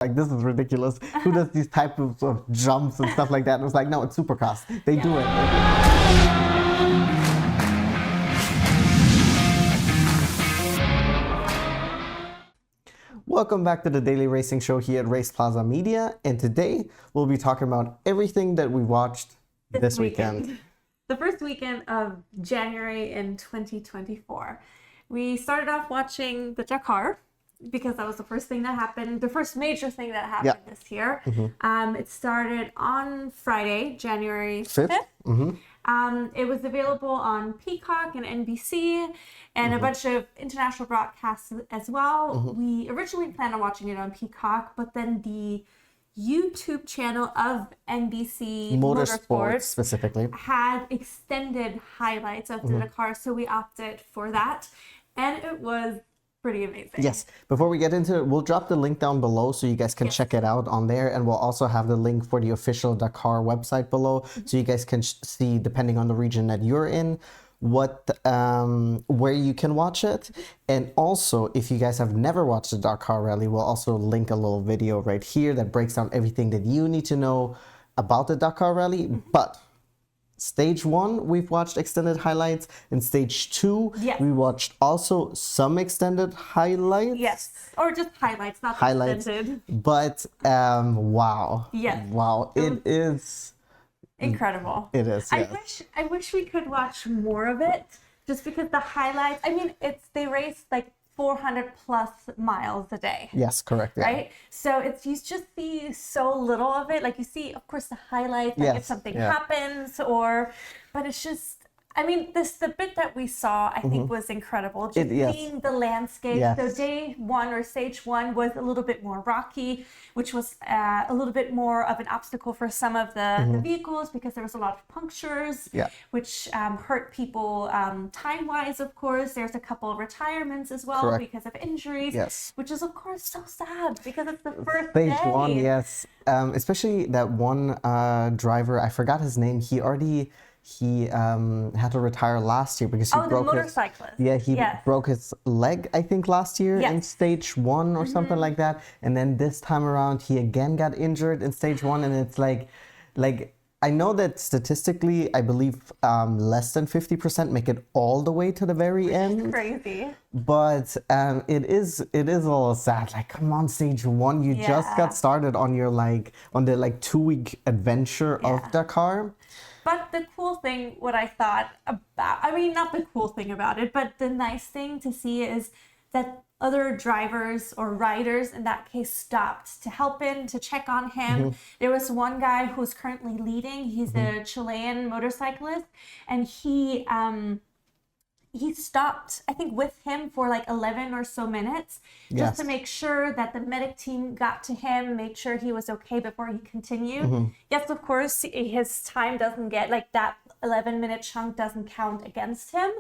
like, this is ridiculous. Who does these types of jumps and stuff like that? And it was like, no, it's Supercross. They do it. Welcome back to the Daily Racing Show here at RacePlazaMedia. And today we'll be talking about everything that we watched this weekend. The first weekend of January in 2024. We started off watching the Dakar because that was the first thing that happened, the first major thing that happened this year. It started on Friday, January 5th. It was available on Peacock and NBC and a bunch of international broadcasts as well. We originally planned on watching it on Peacock, but then the YouTube channel of NBC Motorsports specifically had extended highlights of the Dakar, so we opted for that, and it was pretty amazing. Yes. Before we get into it, we'll drop the link down below so you guys can check it out on there, and we'll also have the link for the official Dakar website below so you guys can see, depending on the region that you're in, what where you can watch it. And also, if you guys have never watched the Dakar Rally, we'll also link a little video right here that breaks down everything that you need to know about the Dakar Rally. But Stage 1, we've watched extended highlights. In Stage 2, we watched also some extended highlights. Yes, or just highlights, not extended. But wow. Yes. Wow, it is incredible. It is, yes. I wish we could watch more of it, just because the highlights, I mean, they race like 400 plus miles a day. Yes, correct. Yeah. Right? So you just see so little of it. Like, you see, of course, the highlights, like if something happens, but it's just, I mean, the bit that we saw, I think, was incredible. Just seeing the landscape. So day 1 or stage 1 was a little bit more rocky, which was a little bit more of an obstacle for some of the vehicles because there was a lot of punctures, which hurt people time-wise, of course. There's a couple of retirements as well because of injuries, which is, of course, so sad because it's the first Stage day. 1, yes. Especially that one driver, I forgot his name. He had to retire last year because he broke the motorcyclist. He broke his leg, I think, last year in Stage 1 or something like that. And then this time around, he again got injured in Stage 1. And it's like I know that statistically, I believe less than 50% make it all the way to the very end. Crazy. But it is a little sad. Like, come on, Stage 1, you just got started on your on the 2-week adventure of Dakar. But the cool thing, what I thought about, I mean, not the cool thing about it, but the nice thing to see is that other drivers or riders in that case stopped to help him, to check on him. There was one guy who's currently leading. He's a Chilean motorcyclist, and he stopped, I think, with him for 11 or so minutes just to make sure that the medic team got to him, make sure he was okay before he continued. Yes, of course, his time doesn't get, that 11-minute chunk doesn't count against him,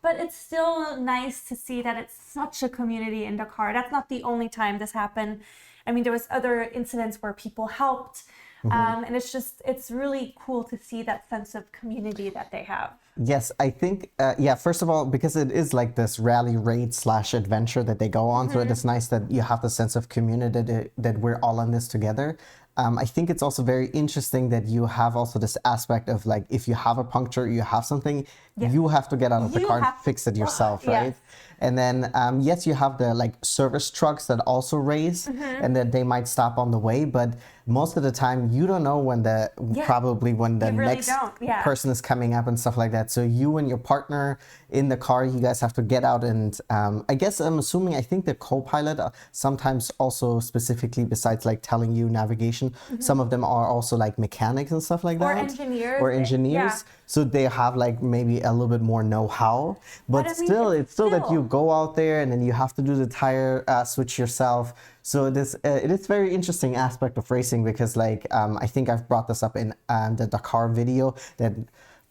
but it's still nice to see that it's such a community in Dakar. That's not the only time this happened. I mean, there was other incidents where people helped, and it's really cool to see that sense of community that they have. Yes, I think, first of all, because it is like this rally raid / adventure that they go on, so it is nice that you have the sense of community that we're all in this together. I think it's also very interesting that you have also this aspect of if you have a puncture, you have something, you have to get out of the car and fix it yourself, right? And then, yes, you have the service trucks that also race and that they might stop on the way, but most of the time you don't know when probably when the next person is coming up and stuff like that. So you and your partner in the car, you guys have to get out and I guess I think the co-pilot sometimes also specifically besides telling you navigation, some of them are also mechanics and stuff like that. Or engineers. So they have maybe a little bit more know-how, but it's still that you go out there and then you have to do the tire switch yourself. So it is very interesting aspect of racing because I think I've brought this up in the Dakar video that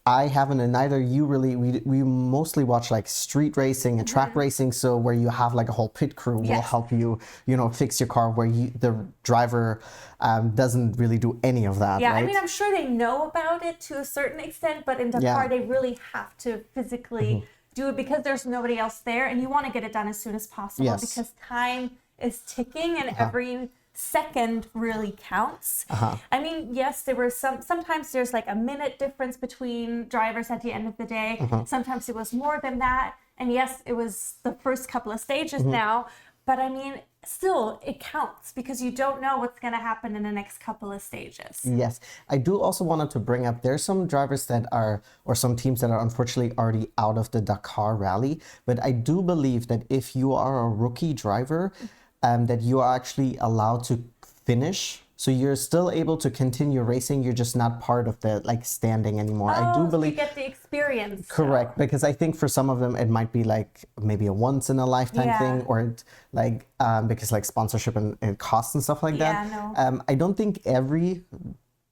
I haven't, and neither you really. We mostly watch street racing and track racing, so where you have a whole pit crew will help you, fix your car, where the driver doesn't really do any of that. Yeah, right? I mean, I'm sure they know about it to a certain extent, but in Dakar they really have to physically do it because there's nobody else there, and you want to get it done as soon as possible because time is ticking, and every second really counts. I mean, yes, there were sometimes there's like a minute difference between drivers at the end of the day. Sometimes it was more than that. And yes, it was the first couple of stages now. But I mean, still, it counts because you don't know what's going to happen in the next couple of stages. Yes. I do also wanted to bring up, there's some drivers that are, or some teams that are unfortunately already out of the Dakar rally. But I do believe that if you are a rookie driver, that you are actually allowed to finish. So you're still able to continue racing. You're just not part of the like standing anymore. I do believe you get the experience. Correct, because I think for some of them it might be like maybe a once in a lifetime thing, or like because like sponsorship and costs and stuff like that. No. I don't think every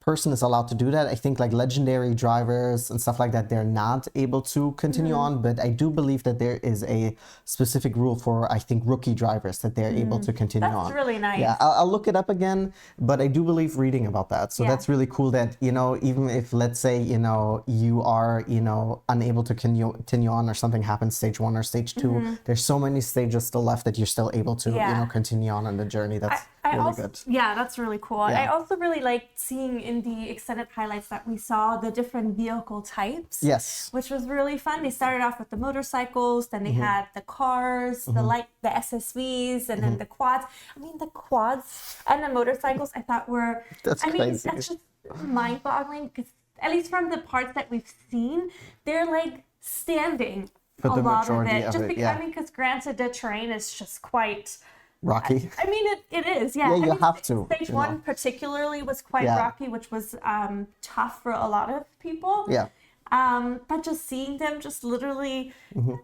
person is allowed to do that. I think like legendary drivers and stuff like that, they're not able to continue on, but I do believe that there is a specific rule for, I think, rookie drivers that they're able to continue on. That's really nice. Yeah, I'll look it up again, but I do believe reading about that. So that's really cool that, you know, even if, let's say, you know, you are, you know, unable to continue on or something happens, stage 1 or stage 2, there's so many stages still left that you're still able to, you know, continue on the journey. That's really good. Yeah, that's really cool. I also really liked seeing in the extended highlights that we saw the different vehicle types. Yes. Which was really fun. They started off with the motorcycles, then they had the cars, the SSVs, and then the quads. I mean, the quads and the motorcycles I thought were, crazy. That's just mind-boggling because at least from the parts that we've seen, they're like standing for the majority of it. I mean, because granted, the terrain is just quite rocky. I mean, it is, yeah. Yeah, I you mean, have to. Stage 1 particularly was quite rocky, which was tough for a lot of people. Yeah. But just seeing them just literally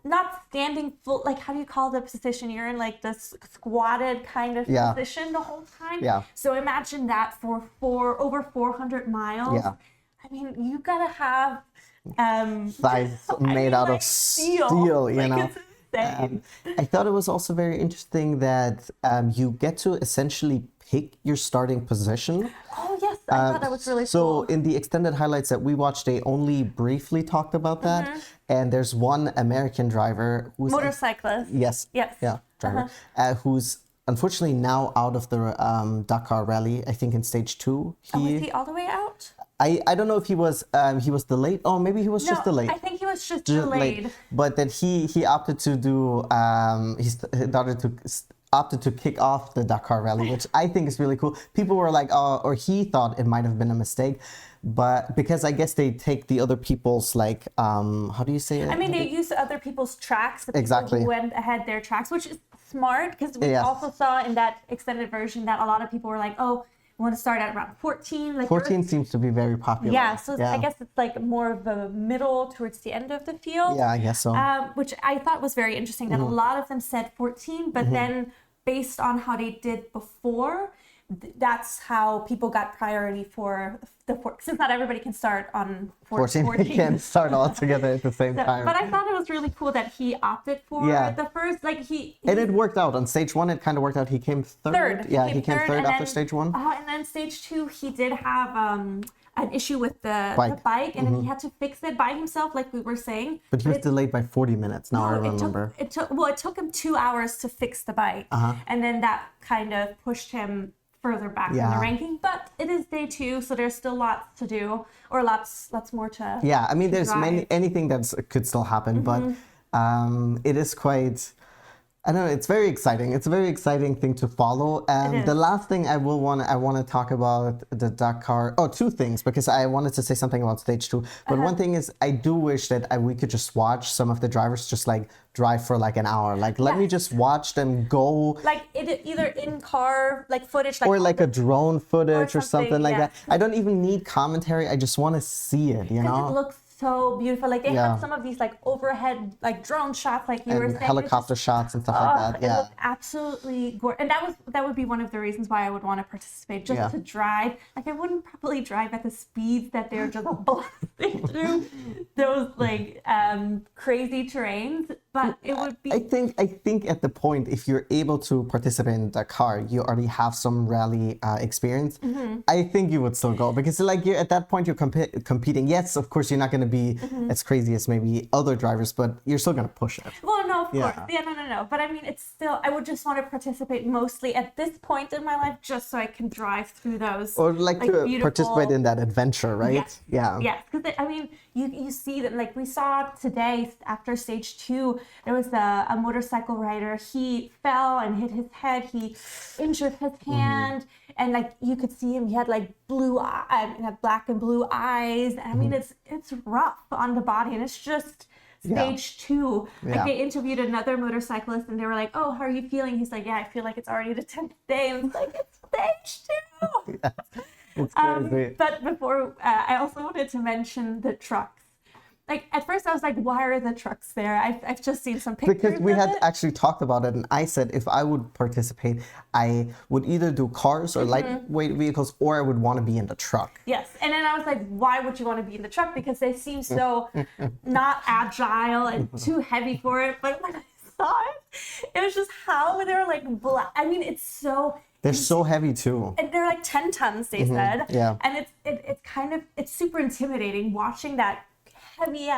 not standing full, like, how do you call the position you're in? Like the squatted kind of position the whole time. Yeah. So imagine that for over 400 miles. Yeah. I mean, you gotta have thighs made out of steel, you know. I thought it was also very interesting that you get to essentially pick your starting position. Oh, yes. I thought that was really cool. So in the extended highlights that we watched, they only briefly talked about that. And there's one American driver who's... Motorcyclist. Yes. Yeah, driver. Who's unfortunately now out of the Dakar rally, I think in stage 2. Was he all the way out? I don't know if he was delayed. Oh, maybe he was just delayed. I think he was just delayed. But that he opted to do opted to kick off the Dakar rally, which I think is really cool. People were like, oh, or he thought it might have been a mistake, but because I guess they take the other people's like how do you say it? I mean, they use other people's tracks. Exactly. Who went ahead their tracks, which is smart because we also saw in that extended version that a lot of people were like, oh, I want to start at around 14. Like 14 seems to be very popular. Yeah, so I guess it's like more of a middle towards the end of the field. Yeah, I guess so. Which I thought was very interesting that a lot of them said 14, but then based on how they did before, that's how people got priority for the since not everybody can start on 14. They can't start all together at the same time. But I thought it was really cool that he opted for the first, like and it worked out. On stage 1, it kind of worked out. He came third. Yeah, he came third after stage 1. And then stage 2, he did have an issue with the bike, and then he had to fix it by himself, like we were saying. But he was delayed by 40 minutes. Now I remember. It took him 2 hours to fix the bike, and then that kind of pushed him further back in the ranking. But it is day 2, so there's still lots to do, or lots more to. Yeah, I mean, there's anything that could still happen, but it is quite. I don't know. It's very exciting. It's a very exciting thing to follow. The last thing I want to talk about the Dakar. Oh, 2 things, because I wanted to say something about stage 2. But one thing is, I do wish that we could just watch some of the drivers just like drive for like an hour. Like, let me just watch them go. Like either in car, like footage, like or like a drone footage or something like that. I don't even need commentary. I just want to see it. You know. It looks so beautiful. Like they have some of these like overhead like drone shots, like you were saying, helicopter shots and stuff like that. Yeah, it looked absolutely gorgeous. And that would be one of the reasons why I would want to participate, just to drive. Like I wouldn't probably drive at the speeds that they're just blasting through those like crazy terrains. but it would be. I think at the point, if you're able to participate in Dakar, you already have some rally experience. I think you would still go because like you're at that point you're competing. Yes, of course you're not going to be as crazy as maybe other drivers, but you're still going to push it. Well, no, of course. Yeah, no. But I mean, it's still. I would just want to participate mostly at this point in my life, just so I can drive through those. Or like to beautiful... participate in that adventure, right? Yes. Yeah. Yeah, because I mean, you see that like we saw today after stage 2. There was a motorcycle rider. He fell and hit his head. He injured his hand, and like you could see him. He had like had black and blue eyes. I mean, it's rough on the body, and it's just stage 2. Like they interviewed another motorcyclist, and they were like, "Oh, how are you feeling?" He's like, "Yeah, I feel like it's already the 10th day." And it's like it's stage 2. It's crazy. But before, I also wanted to mention the trucks. Like at first I was like, why are the trucks there? I've just seen some pictures. Because we had actually talked about it, and I said if I would participate, I would either do cars or lightweight vehicles, or I would want to be in the truck. Yes, and then I was like, why would you want to be in the truck? Because they seem so not agile and too heavy for it. But when I saw it was just how they were like black. I mean, it's so. They're so heavy too. And they're like 10 tons, they said. Yeah. And it's kind of super intimidating watching that heavy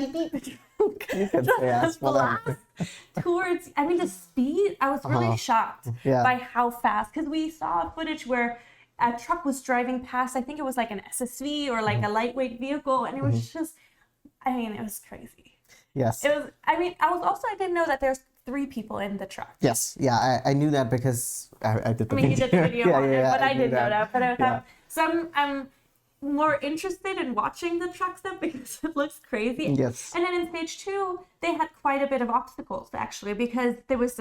beat towards. I mean, the speed. I was really shocked by how fast, because we saw footage where a truck was driving past. I think it was like an SSV or like a lightweight vehicle, and it was just. I mean, it was crazy. Yes. It was. I mean, I didn't know that there's 3 people in the truck. Yes. Yeah, I knew that because I did the video. You did the video on it, but I didn't know that. But I thought, so I'm more interested in watching the truck stuff because it looks crazy. Yes. And then in stage 2, they had quite a bit of obstacles actually, because there was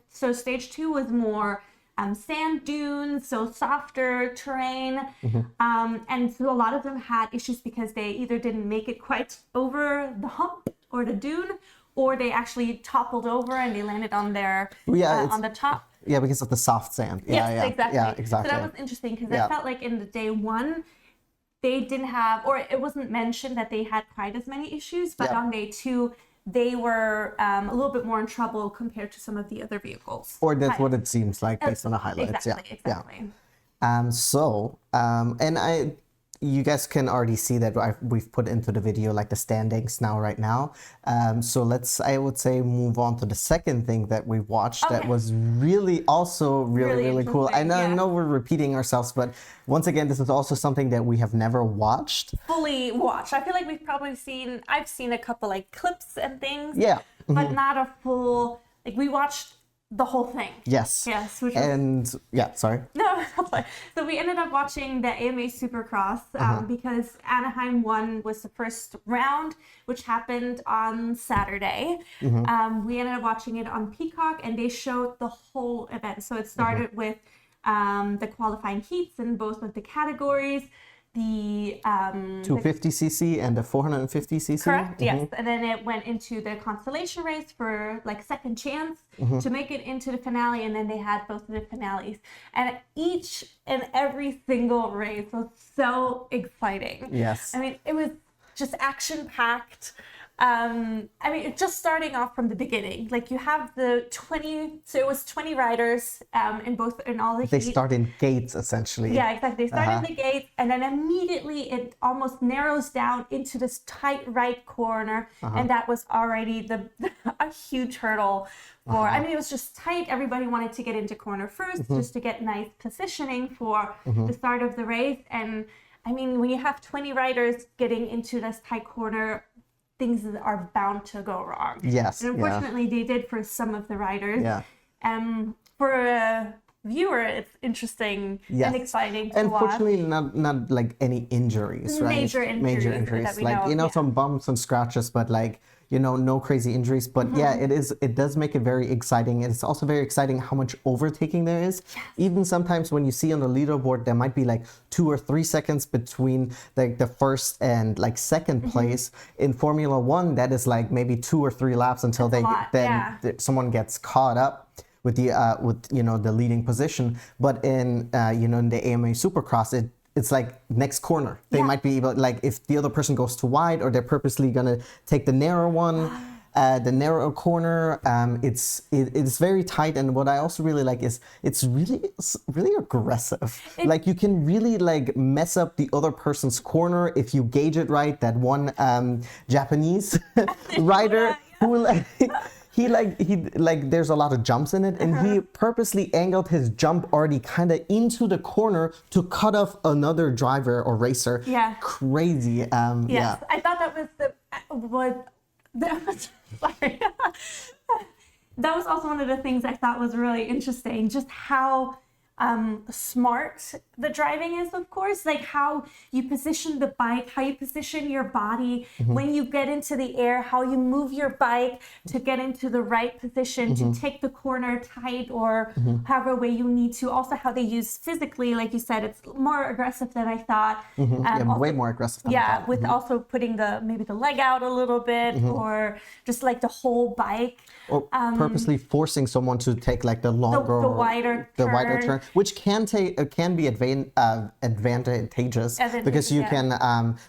so stage 2 was more sand dunes, so softer terrain. And so a lot of them had issues because they either didn't make it quite over the hump or the dune, or they actually toppled over and they landed on their on the top. Yeah, because of the soft sand. Yes, exactly. Yeah, exactly. So that was interesting because I felt like in the day 1, they didn't have, or it wasn't mentioned that they had quite as many issues, but on day 2, they were a little bit more in trouble compared to some of the other vehicles. Or that's what it seems like based on the highlights. Exactly. And you guys can already see that we've put into the video like the standings right now. So I would say move on to the second thing that we watched that was really also really cool. I know we're repeating ourselves, but once again, this is also something that we have never watched. Fully watched. I feel like I've seen a couple like clips and things. Yeah. But not a full, like we watched the whole thing. Yes. Sorry. No, so we ended up watching the AMA Supercross because Anaheim 1 was the first round, which happened on Saturday. We ended up watching it on Peacock, and they showed the whole event. So it started with the qualifying heats in both of the categories. The 250cc and the 450cc. Correct. Yes, and then it went into the consolation race for like second chance to make it into the finale, and then they had both of the finales. And each and every single race was so exciting. Yes. I mean, it was just action packed. I mean, just starting off from the beginning, like you have the 20, so it was 20 riders in all the They start in gates essentially. Yeah, exactly. They start in the gates, and then immediately it almost narrows down into this tight right corner, and that was already a huge hurdle for. I mean, it was just tight. Everybody wanted to get into corner first, just to get nice positioning for the start of the race. And I mean, when you have 20 riders getting into this tight corner, things are bound to go wrong. Yes. And unfortunately, they did for some of the riders. Yeah. For a viewer, it's interesting and exciting to watch. Unfortunately, not like any injuries, right? Major injuries. That we know of, some bumps and scratches, but like, no crazy injuries. But it does make it very exciting. And it's also very exciting how much overtaking there is. Yes. Even sometimes when you see on the leaderboard, there might be like 2 or 3 seconds between like the first and like second place. In Formula 1, that is like maybe 2 or 3 laps until someone gets caught up with the leading position. But in in the AMA Supercross, it's like next corner. They might be able, like if the other person goes too wide, or they're purposely gonna take the narrow one. The narrow corner, it's very tight, and what I also really like is it's really aggressive. Like you can really like mess up the other person's corner if you gauge it right. That one Japanese rider who like there's a lot of jumps in it, and he purposely angled his jump already kind of into the corner to cut off another driver or racer. Yeah, crazy. Yes, yeah. I thought that was sorry. That was also one of the things I thought was really interesting, just how smart the driving is, of course, like how you position the bike, how you position your body when you get into the air, how you move your bike to get into the right position to take the corner tight or however way you need to. Also how they use physically, like you said, it's more aggressive than I thought. Also, way more aggressive than I thought. With also putting maybe the leg out a little bit or just like the whole bike. Or purposely forcing someone to take like the longer, the wider turn, which can be advantageous because you can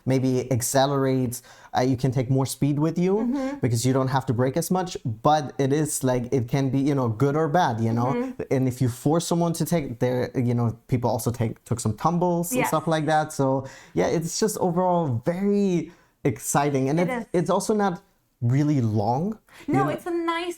maybe accelerate. You can take more speed with you because you don't have to brake as much. But it is like it can be good or bad. And if you force someone to take people also took some tumbles and stuff like that. So yeah, it's just overall very exciting, and it's also not really long. No, it's a nice,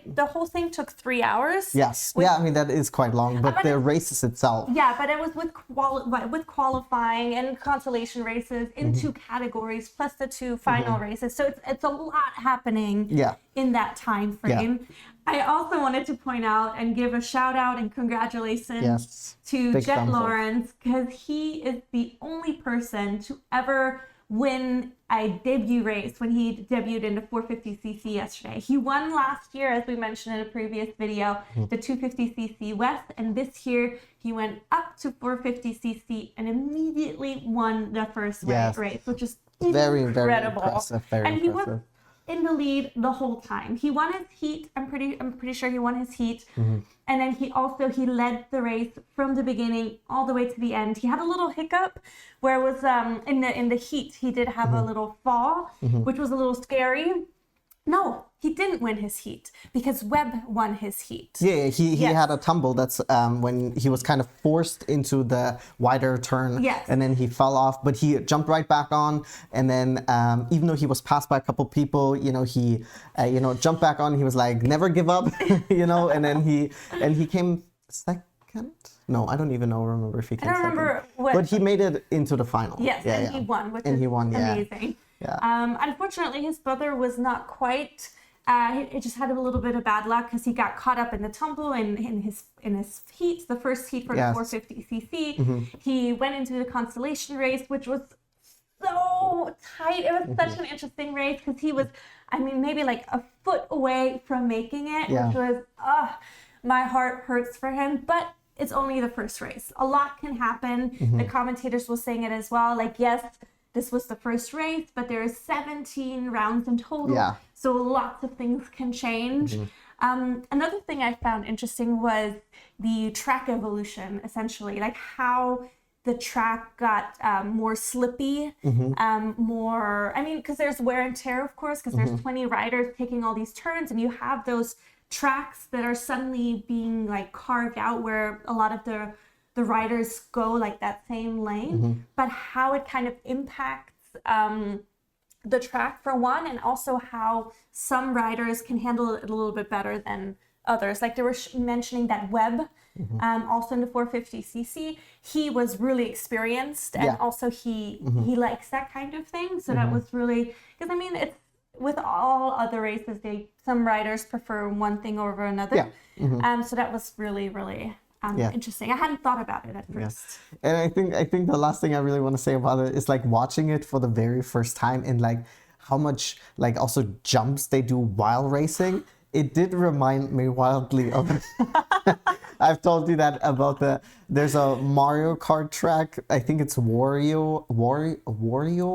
the whole thing took 3 hours. Yes. I mean, that is quite long, but the races itself. Yeah, but it was with qualifying and consolation races in 2 categories, plus the 2 final races. So it's a lot happening in that time frame. Yeah. I also wanted to point out and give a shout out and congratulations to Jet Lawrence, because he is the only person to ever win a debut race when he debuted in the 450cc yesterday. He won last year, as we mentioned in a previous video, the 250cc West, and this year he went up to 450cc and immediately won the first race, which is very incredible. Impressive. He was in the lead the whole time. He won his heat. I'm pretty sure he won his heat. And then he led the race from the beginning all the way to the end. He had a little hiccup where it was in the heat he did have a little fall, which was a little scary. No, he didn't win his heat because Webb won his heat. Yeah, he had a tumble. That's when he was kind of forced into the wider turn, and then he fell off. But he jumped right back on, and then even though he was passed by a couple people, he jumped back on. He was like, never give up, and then he came second. No, I don't even remember if he came second. I don't remember what. But he made it into the final. Yes, he won, which is amazing. Yeah. Unfortunately, his brother was not quite. He just had a little bit of bad luck because he got caught up in the tumble in his heat, the first heat for the 450cc. He went into the consolation race, which was so tight. It was such an interesting race because he was, maybe like a foot away from making it, which was, my heart hurts for him. But it's only the first race. A lot can happen. The commentators were saying it as well. Like, yes, this was the first race, but there are 17 rounds in total. Yeah. So lots of things can change. Another thing I found interesting was the track evolution, essentially, like how the track got more slippy, more, because there's wear and tear, of course, because there's 20 riders taking all these turns, and you have those tracks that are suddenly being like carved out where a lot of the riders go like that same lane, but how it kind of impacts the track for one, and also how some riders can handle it a little bit better than others. Like they were mentioning that Webb, also in the 450cc, he was really experienced, and also he likes that kind of thing. So that was really, because it's with all other races, some riders prefer one thing over another. So that was really, really interesting. I hadn't thought about it at first. And I think the last thing I really want to say about it is like watching it for the very first time and like how much like also jumps they do while racing. It did remind me wildly of I've told you that about there's a Mario Kart track. I think it's Wario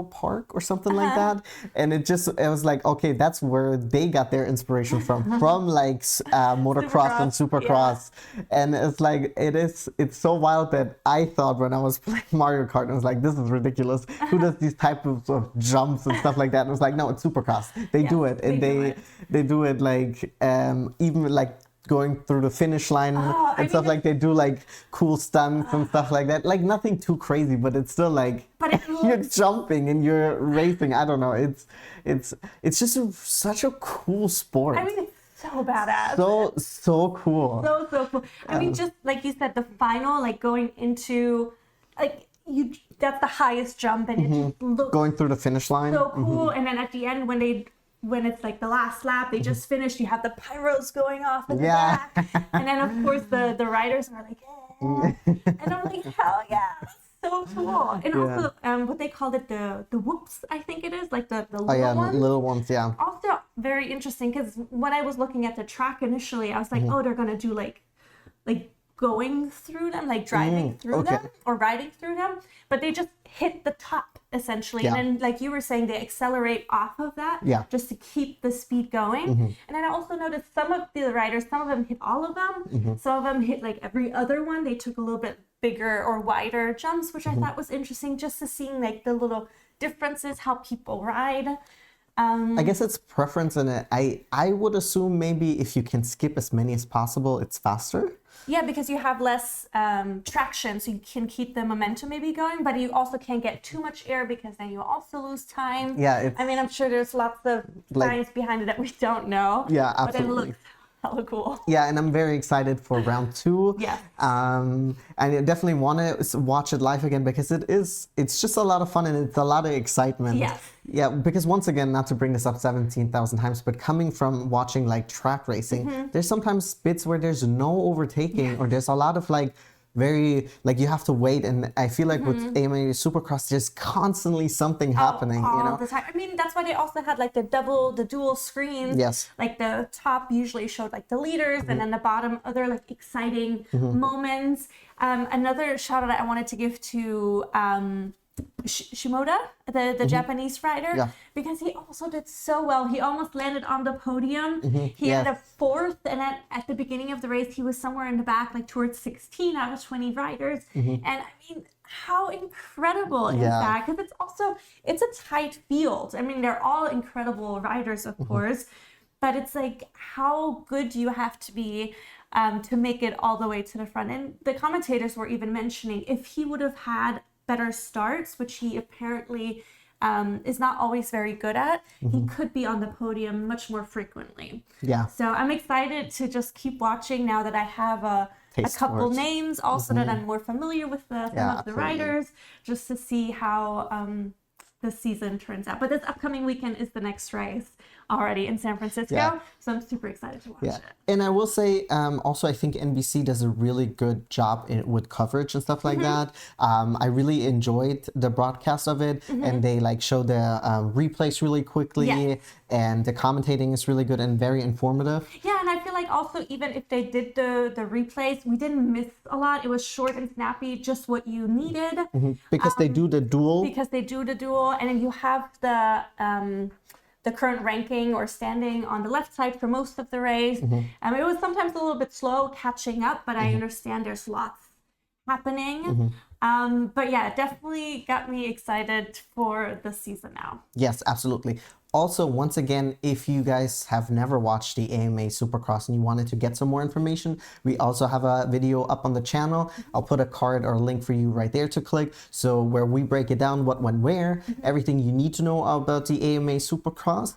Park or something like that. And it was like, okay, that's where they got their inspiration from like motocross and supercross. And it's like, it's so wild that I thought when I was playing Mario Kart, I was like, this is ridiculous. Who does these types of jumps and stuff like that? And it was like, no, it's supercross. They do it. And they do it like, even like going through the finish line and stuff, like they do like cool stunts and stuff like that. Like nothing too crazy, but it's still like you're jumping and you're racing. I don't know. It's just such a cool sport. I mean, it's so badass. So cool. So cool. I mean, just like you said, the final, like going into like that's the highest jump, and it just looks going through the finish line. So cool. And then at the end, when it's like the last lap, they just finished, you have the pyros going off in the back. And then of course the riders are like, and I'm like, hell yeah, that's so cool. And also what they called it, the whoops, I think it is, like the little ones. Little ones, yeah. Also very interesting, because when I was looking at the track initially, I was like, oh, they're gonna do like going through them, like driving through them or riding through them, but they just hit the top essentially. And then like you were saying, they accelerate off of that just to keep the speed going. And then I also noticed some of the riders, some of them hit all of them, some of them hit like every other one. They took a little bit bigger or wider jumps, which I thought was interesting, just to seeing like the little differences, how people ride. I guess it's preference in it. I would assume maybe if you can skip as many as possible, it's faster. Yeah, because you have less traction, so you can keep the momentum maybe going, but you also can't get too much air because then you also lose time. Yeah, I mean, I'm sure there's lots of science behind it that we don't know. Yeah, absolutely. But it looks hella cool. Yeah, and I'm very excited for round 2. Yeah. And I definitely want to watch it live again, because it's just a lot of fun and it's a lot of excitement. Yes. Yeah, because once again, not to bring this up 17,000 times, but coming from watching like track racing, there's sometimes bits where there's no overtaking or there's a lot of like very, like you have to wait. And I feel like with AMA Supercross, there's constantly something happening, all you know? the time. I mean, that's why they also had like the dual screens. Yes. Like the top usually showed like the leaders and then the bottom other like exciting moments. Another shout out I wanted to give to Shimoda, the Japanese rider, because he also did so well. He almost landed on the podium. He had a 4th, and at the beginning of the race, he was somewhere in the back, like towards 16 out of 20 riders. And I mean, how incredible is that? Because it's a tight field. I mean, they're all incredible riders, of course, but it's like, how good do you have to be to make it all the way to the front? And the commentators were even mentioning, if he would have had better starts, which he apparently is not always very good at, he could be on the podium much more frequently. Yeah. So I'm excited to just keep watching now that I have a couple names also that I'm more familiar with some of the riders, just to see how the season turns out. But this upcoming weekend is the next race already in San Francisco, so I'm super excited to watch it. And I will say also, I think NBC does a really good job with coverage and stuff like that. I really enjoyed the broadcast of it, and they like show the replays really quickly, and the commentating is really good and very informative. Yeah, and I feel like also, even if they did the replays, we didn't miss a lot. It was short and snappy, just what you needed. Because they do the duel. And then you have the current ranking or standing on the left side for most of the race. It was sometimes a little bit slow catching up, but I understand there's lots happening. But yeah, it definitely got me excited for the season now. Yes, absolutely. Also, once again, if you guys have never watched the AMA Supercross and you wanted to get some more information, we also have a video up on the channel. I'll put a card or a link for you right there to click. So where we break it down, what went where, everything you need to know about the AMA Supercross.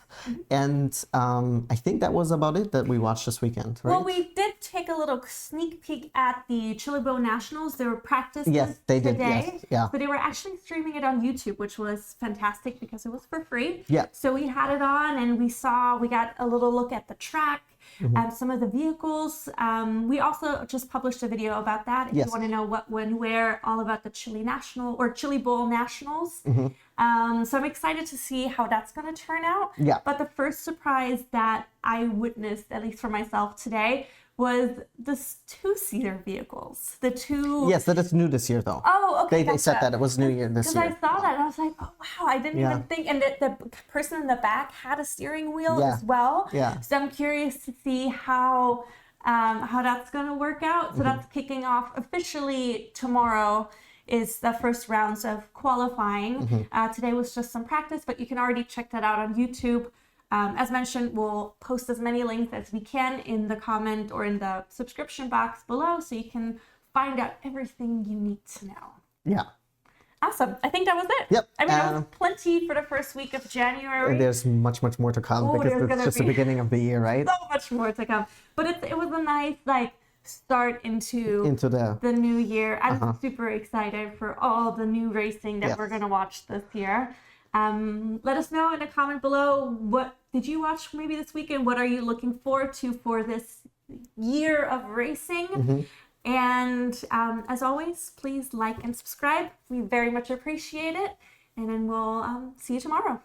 And I think that was about it that we watched this weekend, right? Well, we did take a little sneak peek at the Chili Bowl Nationals. They were practicing they today. did. Yes. Yeah. So they were actually streaming it on YouTube, which was fantastic because it was for free. Yeah. So we had it on and we got a little look at the track, some of the vehicles. We also just published a video about that if you want to know what, when, where, all about the Chili Bowl Nationals. So I'm excited to see how that's going to turn out. Yeah. But the first surprise that I witnessed, at least for myself today, was the two-seater vehicles. The two. Yes, that is new this year, though. Oh, okay. They said that it was new year this year. Because I saw that and I was like, oh wow, I didn't even think. And the person in the back had a steering wheel as well. Yeah. So I'm curious to see how that's going to work out. So that's kicking off officially tomorrow. Is the first rounds of qualifying. Today was just some practice, but you can already check that out on YouTube. As mentioned, we'll post as many links as we can in the comment or in the subscription box below so you can find out everything you need to know. Yeah. Awesome. I think that was it. Yep. I mean, it was plenty for the first week of January. There's much more to come because it's just the beginning of the year, right? So much more to come. But it was a nice, start into the new year. I'm super excited for all the new racing that we're going to watch this year. Let us know in a comment below, what did you watch maybe this weekend? What are you looking forward to for this year of racing? And as always, please like and subscribe. We very much appreciate it. And then we'll see you tomorrow.